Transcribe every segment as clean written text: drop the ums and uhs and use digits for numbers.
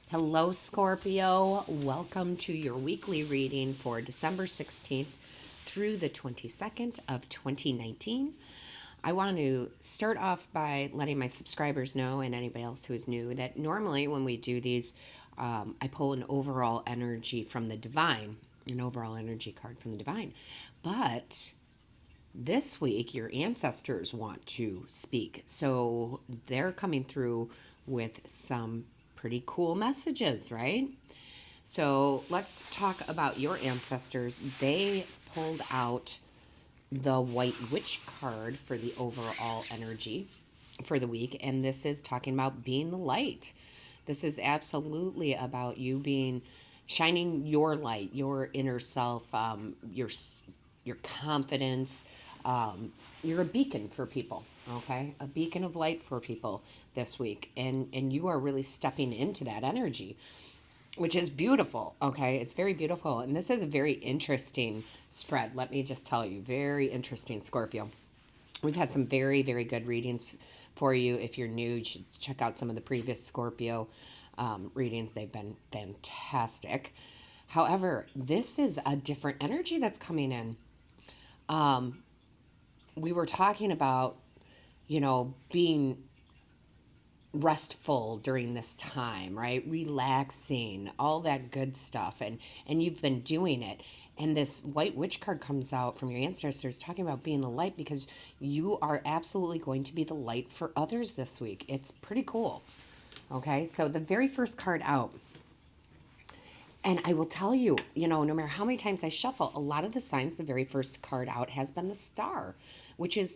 Hello, Scorpio. Welcome to your weekly reading for December 16th through the 22nd of 2019. I want to start off by letting my subscribers know and anybody else who is new that normally when we do these, I pull an overall energy from the divine, an overall energy card from the divine. But this week, your ancestors want to speak. So they're coming through with some pretty cool messages, right? So let's talk about your ancestors. They pulled out the White Witch card for the overall energy for the week. And this is talking about being the light. This is absolutely about you being shining your light, your inner self, your confidence. You're a beacon for people, okay? A beacon of light for people this week, and you are really stepping into that energy, which is beautiful, okay? It's very beautiful, and this is a very interesting spread. Let me just tell you, very interesting, Scorpio. We've had some very, very good readings for you. If you're new, you should check out some of the previous Scorpio readings. They've been fantastic. However, this is a different energy that's coming in. We were talking about, being restful during this time, right? Relaxing, all that good stuff. And you've been doing it. And this White Witch card comes out from your ancestors talking about being the light because you are absolutely going to be the light for others this week. It's pretty cool. Okay, so the very first card out, and I will tell you, no matter how many times I shuffle, a lot of the signs, the very first card out has been the star, which is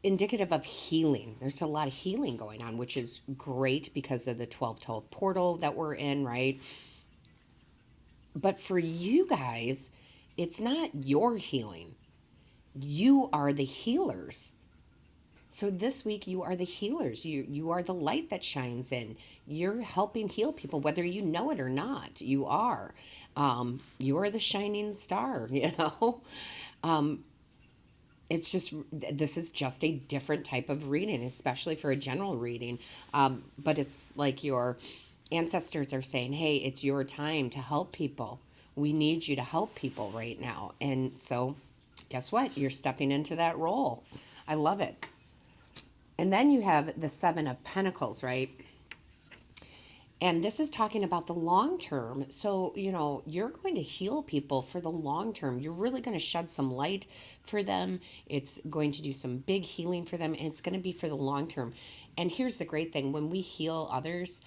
indicative of healing. There's a lot of healing going on, which is great because of the 12-12 portal that we're in, right? But for you guys, it's not your healing. You are the healers. So this week you are the healers. You are the light that shines in. You're helping heal people, whether you know it or not. You are. You are the shining star, It's just, this is just a different type of reading, especially for a general reading. But it's like your ancestors are saying, hey, it's your time to help people. We need you to help people right now. And so guess what? You're stepping into that role. I love it. And then you have the Seven of Pentacles, right? And this is talking about the long term. So, you're going to heal people for the long term. You're really going to shed some light for them. It's going to do some big healing for them. And it's going to be for the long term. And here's the great thing. When we heal others,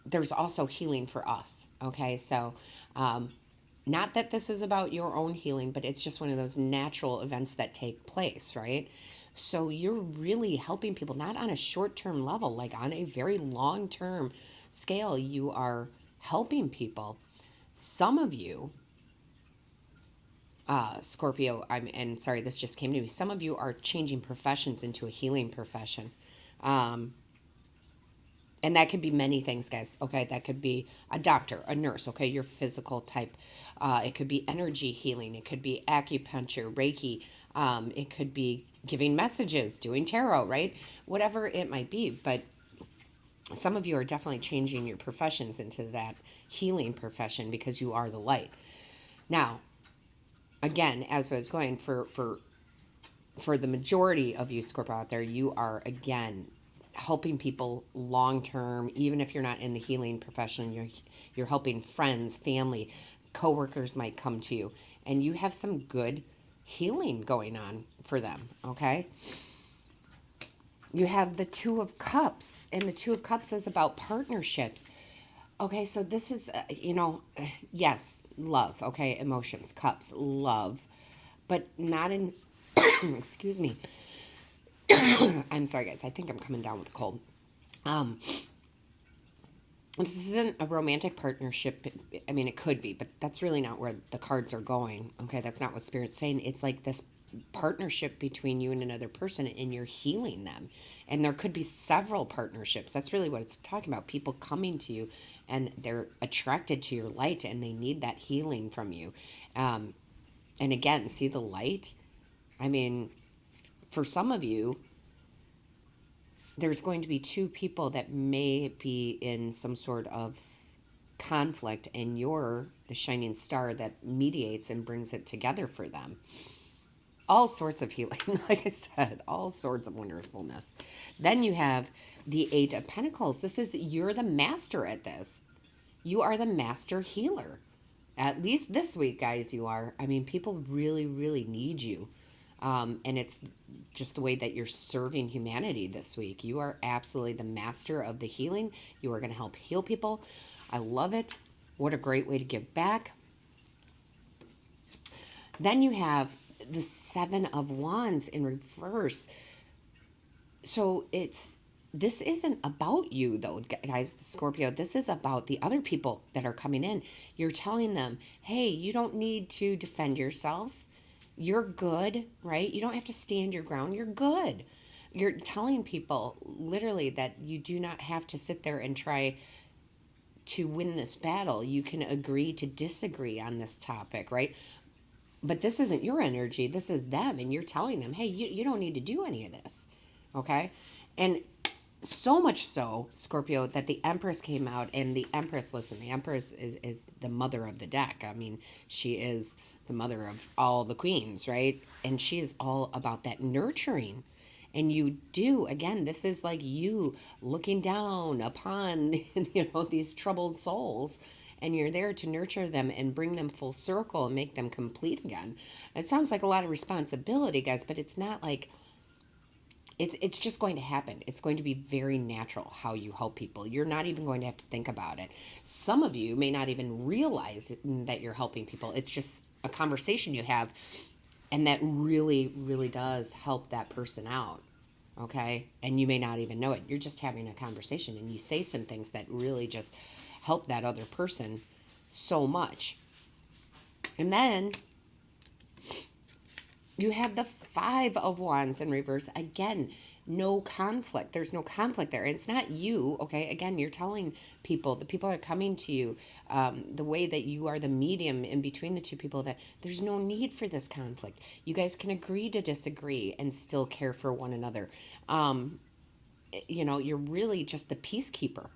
there's also healing for us. Okay. So, not that this is about your own healing, but it's just one of those natural events that take place, right? So you're really helping people, not on a short-term level, like on a very long-term scale. You are helping people. Some of you, Scorpio, and sorry, this just came to me. Some of you are changing professions into a healing profession. And that could be many things, guys. Okay, that could be a doctor, a nurse. Okay, your physical type. It could be energy healing. It could be acupuncture, Reiki. It could be giving messages, doing tarot, right? Whatever it might be. But some of you are definitely changing your professions into that healing profession because you are the light. Now, again, as I was going, for the majority of you Scorpio out there, you are, again, helping people long term. Even if you're not in the healing profession, you're helping friends, family, coworkers might come to you, and you have some good healing going on for them. Okay, you have the Two of Cups, and the Two of Cups is about partnerships. Okay, so this is yes, love. Okay, emotions, cups, love, but not in excuse me. I'm sorry, guys. I think I'm coming down with a cold. This isn't a romantic partnership. I mean, it could be, but that's really not where the cards are going. Okay, that's not what Spirit's saying. It's like this partnership between you and another person, and you're healing them. And there could be several partnerships. That's really what it's talking about. People coming to you, and they're attracted to your light, and they need that healing from you. And again, see the light? I mean, for some of you, there's going to be two people that may be in some sort of conflict, and you're the shining star that mediates and brings it together for them. All sorts of healing, like I said, all sorts of wonderfulness. Then you have the Eight of Pentacles. You're the master at this. You are the master healer. At least this week, guys, you are. I mean, people really, really need you. And it's just the way that you're serving humanity this week. You are absolutely the master of the healing. You are going to help heal people. I love it. What a great way to give back. Then you have the Seven of Wands in reverse. So this isn't about you, though, guys, Scorpio. This is about the other people that are coming in. You're telling them, hey, you don't need to defend yourself. You're good, right? You don't have to stand your ground. You're good. You're telling people literally that you do not have to sit there and try to win this battle. You can agree to disagree on this topic, right? But this isn't your energy. This is them. And you're telling them, hey, you don't need to do any of this. Okay? And so much so, Scorpio, that the Empress came out. And the Empress, listen, the Empress is the mother of the deck. I mean, she is the mother of all the queens, right? And she is all about that nurturing. And you do, again, this is like you looking down upon, these troubled souls. And you're there to nurture them and bring them full circle and make them complete again. It sounds like a lot of responsibility, guys, but it's not like, it's just going to happen. It's going to be very natural how you help people. You're not even going to have to think about it. Some of you may not even realize that you're helping people. It's just a conversation you have, and that really, really does help that person out. Okay? And you may not even know it. You're just having a conversation, and you say some things that really just help that other person so much. And then you have the Five of Wands in reverse. Again, no conflict. There's no conflict there. And it's not you, okay? Again, you're telling people, the people are coming to you, the way that you are the medium in between the two people, that there's no need for this conflict. You guys can agree to disagree and still care for one another. You're really just the peacekeeper.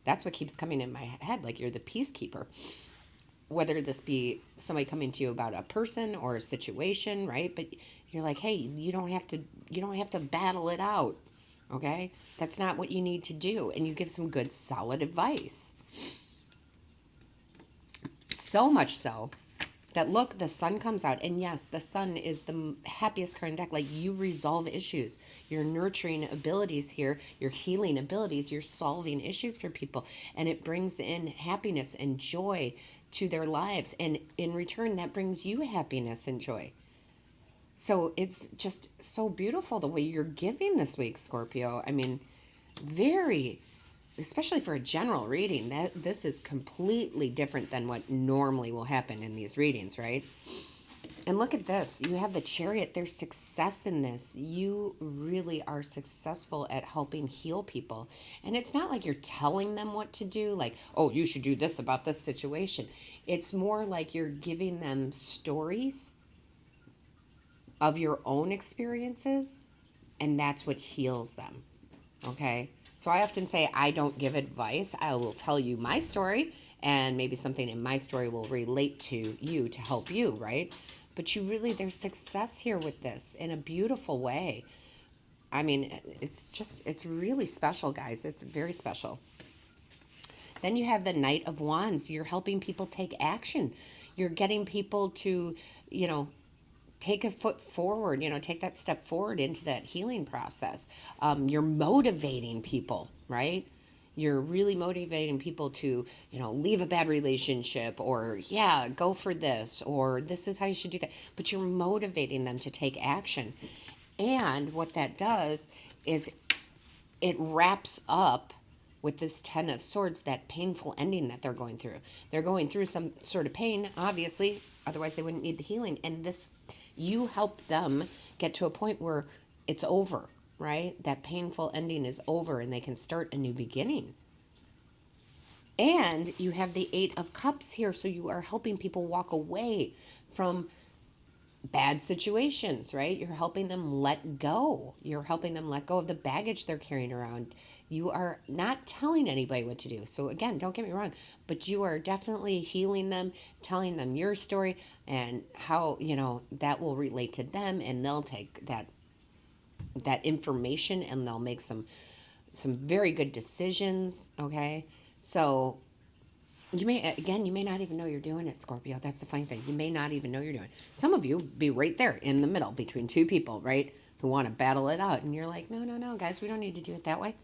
That's what keeps coming in my head, like you're the peacekeeper. Whether this be somebody coming to you about a person or a situation, right? But you're like, hey, you don't have to battle it out, okay? That's not what you need to do. And you give some good, solid advice. So much so that, look, the Sun comes out. And yes, the Sun is the happiest card in the deck. Like, you resolve issues. Your nurturing abilities here, your healing abilities, you're solving issues for people. And it brings in happiness and joy to their lives, and in return that brings you happiness and joy. So it's just so beautiful the way you're giving this week, Scorpio. I mean, very, especially for a general reading, that this is completely different than what normally will happen in these readings, right? And look at this. You have the Chariot. There's success in this. You really are successful at helping heal people. And it's not like you're telling them what to do, like, oh, you should do this about this situation. It's more like you're giving them stories of your own experiences, and that's what heals them, okay? So I often say I don't give advice. I will tell you my story, and maybe something in my story will relate to you to help you, right? But there's success here with this in a beautiful way. I mean, it's really special, guys. It's very special. Then you have the Knight of Wands. You're helping people take action. You're getting people to, take a foot forward, take that step forward into that healing process. You're motivating people, right? You're really motivating people to, leave a bad relationship, or, go for this, or this is how you should do that. But you're motivating them to take action. And what that does is it wraps up with this Ten of Swords, that painful ending that they're going through. They're going through some sort of pain, obviously, otherwise they wouldn't need the healing. And you help them get to a point where it's over, right? That painful ending is over and they can start a new beginning. And you have the Eight of Cups here, so you are helping people walk away from bad situations, right? You're helping them let go. You're helping them let go of the baggage they're carrying around. You are not telling anybody what to do. So again, don't get me wrong, but you are definitely healing them, telling them your story and how, that will relate to them, and they'll take that information and they'll make some very good decisions, okay? So you may not even know you're doing it, Scorpio. That's the funny thing. You may not even know you're doing it. Some of you be right there in the middle between two people, right? Who want to battle it out. And you're like, no, guys, we don't need to do it that way,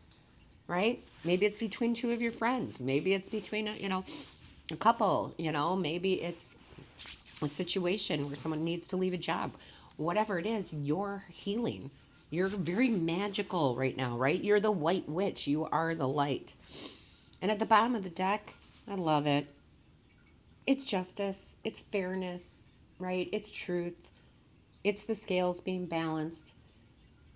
right? Maybe it's between two of your friends. Maybe it's between, a couple, maybe it's a situation where someone needs to leave a job. Whatever it is, you're healing. You're very magical right now, right? You're the white witch. You are the light. And at the bottom of the deck, I love it. It's justice. It's fairness, right? It's truth. It's the scales being balanced.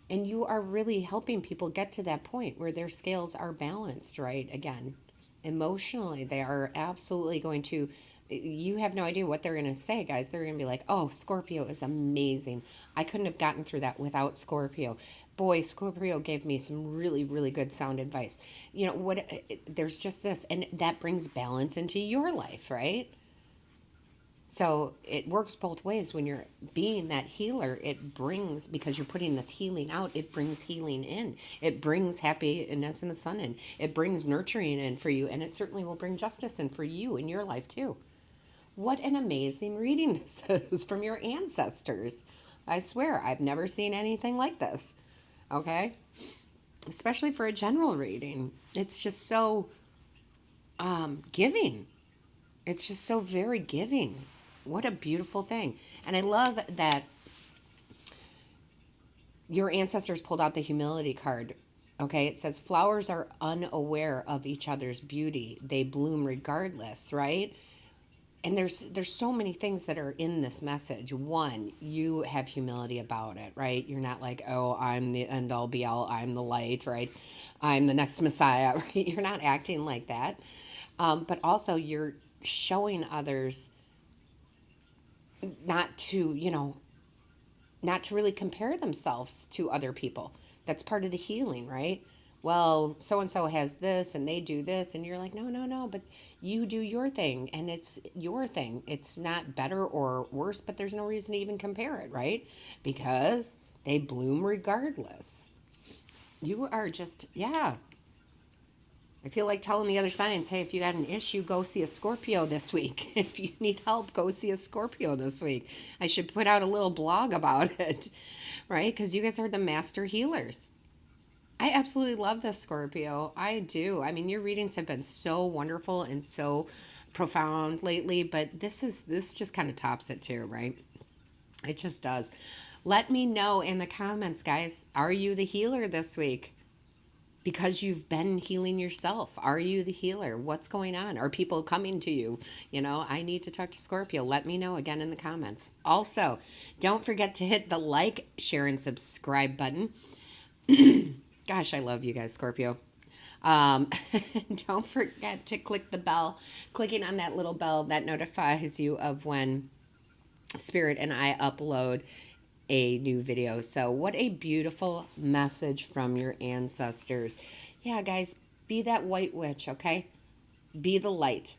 And you are really helping people get to that point where their scales are balanced, right? Again, emotionally, they are absolutely going to, you have no idea what they're going to say, guys. They're going to be like, oh, Scorpio is amazing. I couldn't have gotten through that without Scorpio. Boy, Scorpio gave me some really, really good sound advice. There's just this, and that brings balance into your life, right? So it works both ways. When you're being that healer, it brings, because you're putting this healing out, it brings healing in. It brings happiness in the sun in. It brings nurturing in for you, and it certainly will bring justice in for you in your life too. What an amazing reading this is from your ancestors. I swear, I've never seen anything like this. Okay? Especially for a general reading. It's just so giving. It's just so very giving. What a beautiful thing. And I love that your ancestors pulled out the humility card. Okay? It says, flowers are unaware of each other's beauty. They bloom regardless, right? And there's so many things that are in this message. One, you have humility about it, right? You're not like, oh, I'm the end all be all, I'm the light, right? I'm the next Messiah, right? You're not acting like that. But also you're showing others not to really compare themselves to other people. That's part of the healing, right? Well, so-and-so has this and they do this, and you're like, no, but you do your thing, and it's your thing. It's not better or worse, but there's no reason to even compare it, right? Because they bloom regardless. You are just, yeah. I feel like telling the other signs, hey, if you got an issue, go see a Scorpio this week. If you need help, go see a Scorpio this week. I should put out a little blog about it, right? Because you guys are the master healers. I absolutely love this, Scorpio. I do. I mean, your readings have been so wonderful and so profound lately, but this just kind of tops it too, right? It just does. Let me know in the comments, guys. Are you the healer this week? Because you've been healing yourself. Are you the healer? What's going on? Are people coming to you? I need to talk to Scorpio. Let me know again in the comments. Also, don't forget to hit the like, share, and subscribe button. Gosh, I love you guys, Scorpio. Don't forget to click the bell. Clicking on that little bell that notifies you of when Spirit and I upload a new video. So what a beautiful message from your ancestors. Yeah, guys, be that white witch, okay? Be the light.